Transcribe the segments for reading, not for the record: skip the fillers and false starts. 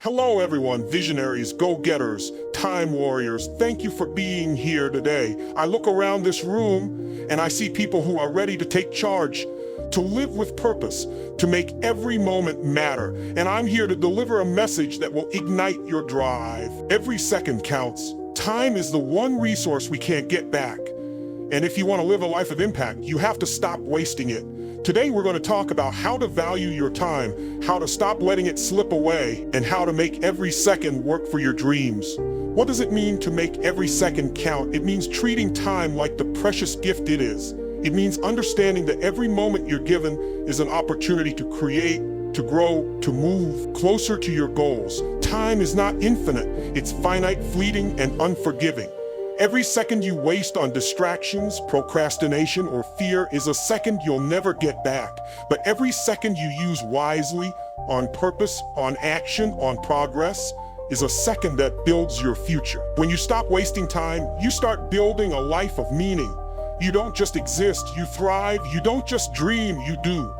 Hello everyone, visionaries, go-getters, time warriors. Thank you for being here today. I look around this room and I see people who are ready to take charge, to live with purpose, to make every moment matter. And I'm here to deliver a message that will ignite your drive. Every second counts. Time is the one resource we can't get back. And if you want to live a life of impact, you have to stop wasting it. Today we're going to talk about how to value your time, how to stop letting it slip away, and how to make every second work for your dreams. What does it mean to make every second count? It means treating time like the precious gift it is. It means understanding that every moment you're given is an opportunity to create, to grow, to move closer to your goals. Time is not infinite. It's finite, fleeting, and unforgiving. Every second you waste on distractions, procrastination, or fear is a second you'll never get back. But every second you use wisely, on purpose, on action, on progress, is a second that builds your future. When you stop wasting time, you start building a life of meaning. You don't just exist, you thrive. You don't just dream, you do.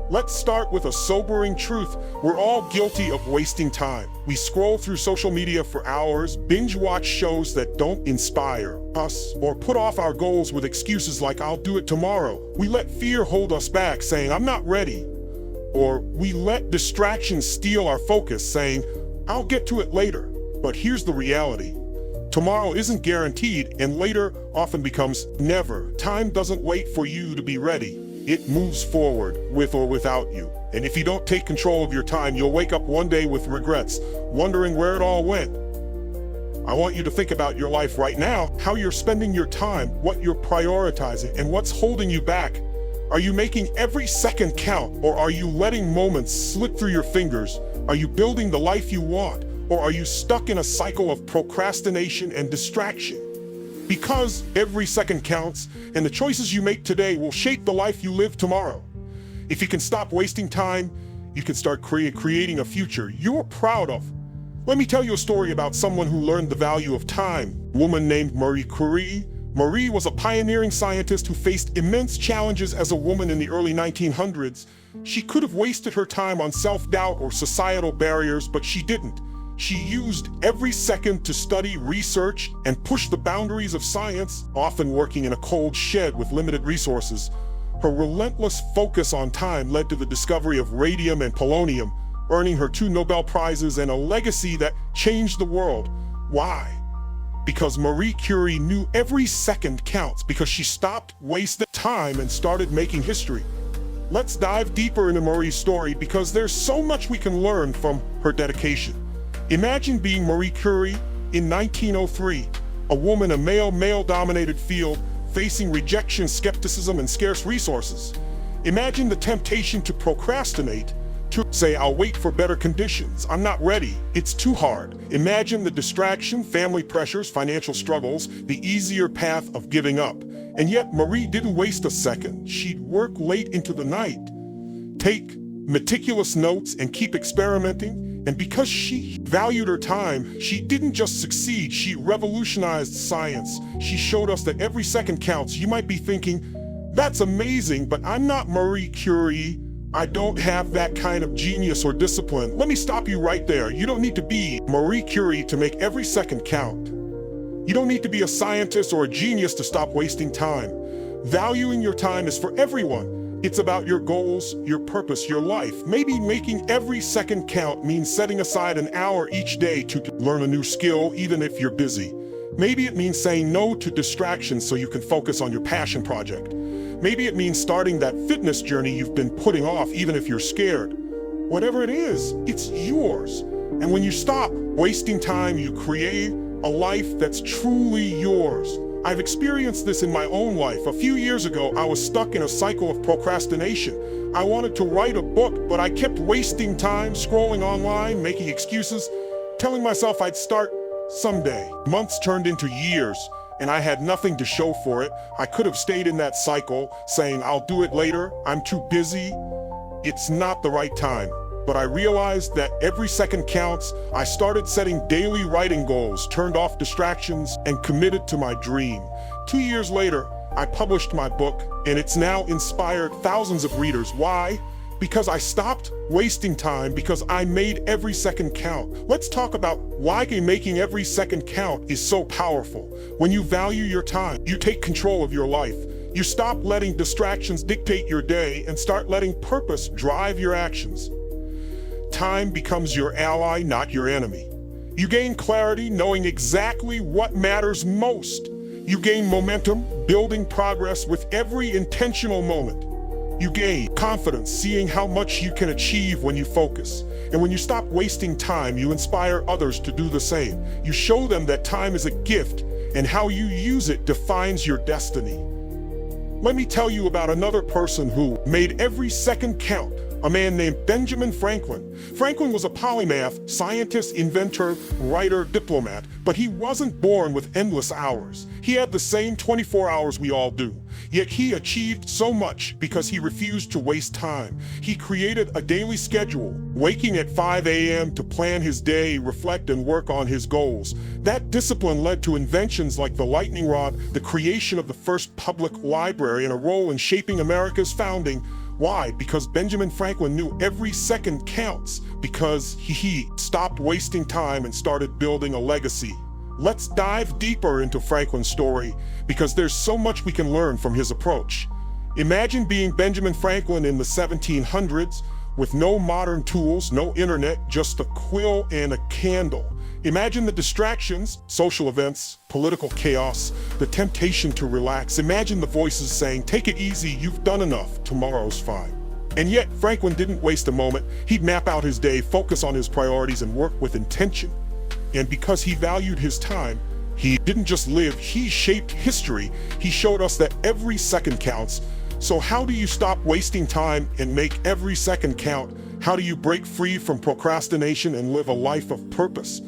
Let's start with a sobering truth. We're all guilty of wasting time. We scroll through social media for hours, binge watch shows that don't inspire us, or put off our goals with excuses like, I'll do it tomorrow. We let fear hold us back, saying, I'm not ready. Or we let distractions steal our focus, saying, I'll get to it later. But here's the reality. Tomorrow isn't guaranteed, and later often becomes never. Time doesn't wait for you to be ready. It moves forward, with or without you. And if you don't take control of your time, you'll wake up one day with regrets, wondering where it all went. I want you to think about your life right now, how you're spending your time, what you're prioritizing, and what's holding you back. Are you making every second count, or are you letting moments slip through your fingers? Are you building the life you want, or are you stuck in a cycle of procrastination and distraction? Because every second counts, and the choices you make today will shape the life you live tomorrow. If you can stop wasting time, you can start creating a future you're proud of. Let me tell you a story about someone who learned the value of time. A woman named Marie Curie. Marie was a pioneering scientist who faced immense challenges as a woman in the early 1900s. She could have wasted her time on self-doubt or societal barriers, but she didn't. She used every second to study, research, and push the boundaries of science, often working in a cold shed with limited resources. Her relentless focus on time led to the discovery of radium and polonium, earning her 2 Nobel Prizes and a legacy that changed the world. Why? Because Marie Curie knew every second counts, because she stopped wasting time and started making history. Let's dive deeper into Marie's story, because there's so much we can learn from her dedication. Imagine being Marie Curie in 1903, a woman in a male-dominated field, facing rejection, skepticism, and scarce resources. Imagine the temptation to procrastinate, to say, I'll wait for better conditions, I'm not ready, it's too hard. Imagine the distraction, family pressures, financial struggles, the easier path of giving up. And yet Marie didn't waste a second. She'd work late into the night, take meticulous notes, and keep experimenting. And because she valued her time, she didn't just succeed, she revolutionized science. She showed us that every second counts. You might be thinking, that's amazing, but I'm not Marie Curie. I don't have that kind of genius or discipline. Let me stop you right there. You don't need to be Marie Curie to make every second count. You don't need to be a scientist or a genius to stop wasting time. Valuing your time is for everyone. It's about your goals, your purpose, your life. Maybe making every second count means setting aside an hour each day to learn a new skill, even if you're busy. Maybe it means saying no to distractions so you can focus on your passion project. Maybe it means starting that fitness journey you've been putting off, even if you're scared. Whatever it is, it's yours. And when you stop wasting time, you create a life that's truly yours. I've experienced this in my own life. A few years ago, I was stuck in a cycle of procrastination. I wanted to write a book, but I kept wasting time scrolling online, making excuses, telling myself I'd start someday. Months turned into years, and I had nothing to show for it. I could have stayed in that cycle, saying, I'll do it later, I'm too busy. It's not the right time. But I realized that every second counts. I started setting daily writing goals, turned off distractions, and committed to my dream. 2 years later, I published my book, and it's now inspired thousands of readers. Why? Because I stopped wasting time, because I made every second count. Let's talk about why making every second count is so powerful. When you value your time, you take control of your life. You stop letting distractions dictate your day and start letting purpose drive your actions. Time becomes your ally, not your enemy. You gain clarity knowing exactly what matters most. You gain momentum, building progress with every intentional moment. You gain confidence, seeing how much you can achieve when you focus. And when you stop wasting time, you inspire others to do the same. You show them that time is a gift, and how you use it defines your destiny. Let me tell you about another person who made every second count, a man named Benjamin Franklin. Franklin was a polymath, scientist, inventor, writer, diplomat, but he wasn't born with endless hours. He had the same 24 hours we all do. Yet he achieved so much because he refused to waste time. He created a daily schedule, waking at 5 a.m. to plan his day, reflect, and work on his goals. That discipline led to inventions like the lightning rod, the creation of the first public library, and a role in shaping America's founding. Why? Because Benjamin Franklin knew every second counts, because he stopped wasting time and started building a legacy. Let's dive deeper into Franklin's story, because there's so much we can learn from his approach. Imagine being Benjamin Franklin in the 1700s, with no modern tools, no internet, just a quill and a candle. Imagine the distractions, social events, political chaos, the temptation to relax. Imagine the voices saying, "Take it easy, you've done enough, tomorrow's fine." And yet, Franklin didn't waste a moment. He'd map out his day, focus on his priorities, and work with intention. And because he valued his time, he didn't just live, he shaped history. He showed us that every second counts. So how do you stop wasting time and make every second count? How do you break free from procrastination and live a life of purpose?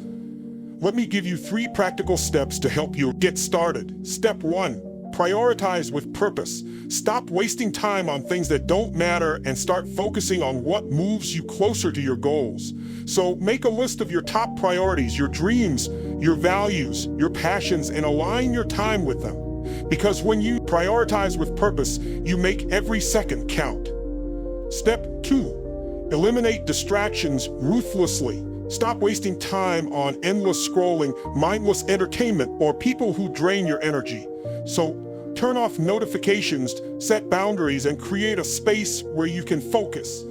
Let me give you 3 practical steps to help you get started. Step 1, prioritize with purpose. Stop wasting time on things that don't matter and start focusing on what moves you closer to your goals. So make a list of your top priorities, your dreams, your values, your passions, and align your time with them. Because when you prioritize with purpose, you make every second count. Step 2, eliminate distractions ruthlessly. Stop wasting time on endless scrolling, mindless entertainment, or people who drain your energy. So turn off notifications, set boundaries, and create a space where you can focus.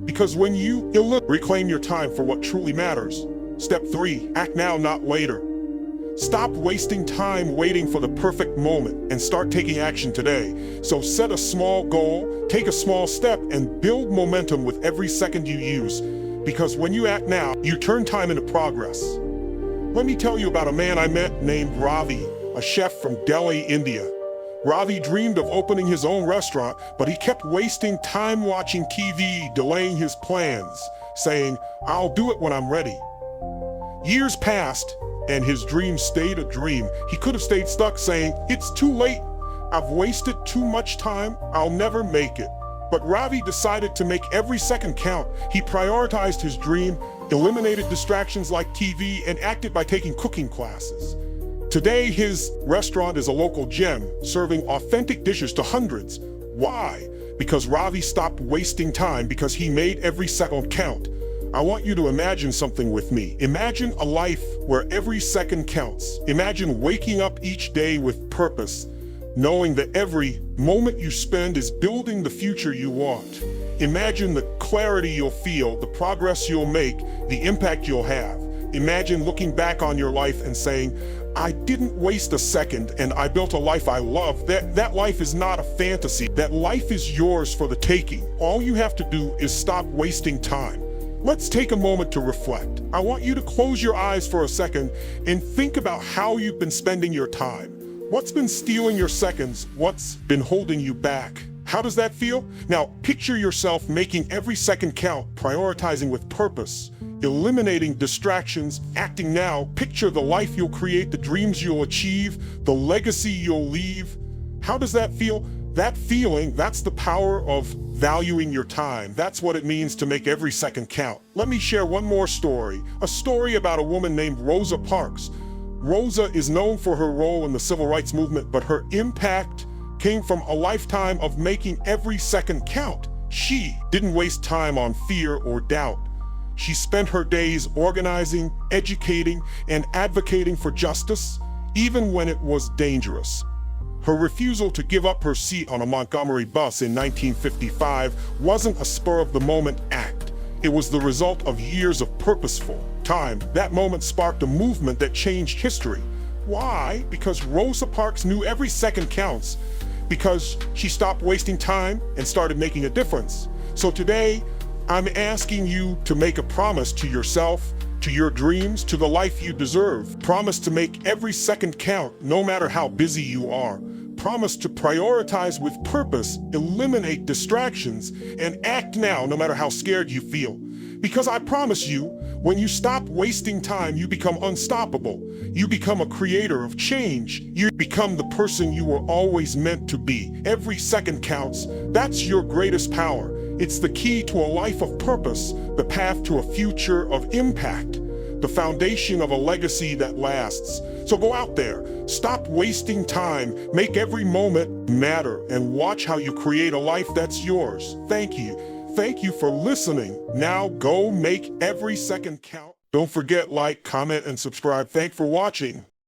Because when you reclaim your time for what truly matters. Step 3, act now, not later. Stop wasting time waiting for the perfect moment and start taking action today. So set a small goal, take a small step, and build momentum with every second you use. Because when you act now, you turn time into progress. Let me tell you about a man I met named Ravi, a chef from Delhi, India. Ravi dreamed of opening his own restaurant, but he kept wasting time watching TV, delaying his plans, saying, "I'll do it when I'm ready." Years passed, and his dream stayed a dream. He could have stayed stuck saying, "It's too late. I've wasted too much time. I'll never make it." But Ravi decided to make every second count. He prioritized his dream, eliminated distractions like TV, and acted by taking cooking classes. Today, his restaurant is a local gem, serving authentic dishes to hundreds. Why? Because Ravi stopped wasting time, because he made every second count. I want you to imagine something with me. Imagine a life where every second counts. Imagine waking up each day with purpose, knowing that every moment you spend is building the future you want. Imagine the clarity you'll feel, the progress you'll make, the impact you'll have. Imagine looking back on your life and saying, "I didn't waste a second and I built a life I love." That life is not a fantasy. That life is yours for the taking. All you have to do is stop wasting time. Let's take a moment to reflect. I want you to close your eyes for a second and think about how you've been spending your time. What's been stealing your seconds? What's been holding you back? How does that feel? Now, picture yourself making every second count, prioritizing with purpose, eliminating distractions, acting now. Picture the life you'll create, the dreams you'll achieve, the legacy you'll leave. How does that feel? That feeling, that's the power of valuing your time. That's what it means to make every second count. Let me share one more story, a story about a woman named Rosa Parks. Rosa is known for her role in the civil rights movement, but her impact came from a lifetime of making every second count. She didn't waste time on fear or doubt. She spent her days organizing, educating, and advocating for justice, even when it was dangerous. Her refusal to give up her seat on a Montgomery bus in 1955 wasn't a spur-of-the-moment act. It was the result of years of purposeful time. That moment sparked a movement that changed history. Why? Because Rosa Parks knew every second counts. Because she stopped wasting time and started making a difference. So today, I'm asking you to make a promise to yourself, to your dreams, to the life you deserve. Promise to make every second count, no matter how busy you are. Promise to prioritize with purpose, eliminate distractions, and act now, no matter how scared you feel. Because I promise you, when you stop wasting time, you become unstoppable. You become a creator of change. You become the person you were always meant to be. Every second counts. That's your greatest power. It's the key to a life of purpose, the path to a future of impact, the foundation of a legacy that lasts. So go out there, stop wasting time, make every moment matter, and watch how you create a life that's yours. Thank you. Thank you for listening. Now go make every second count. Don't forget, like, comment, and subscribe. Thanks for watching.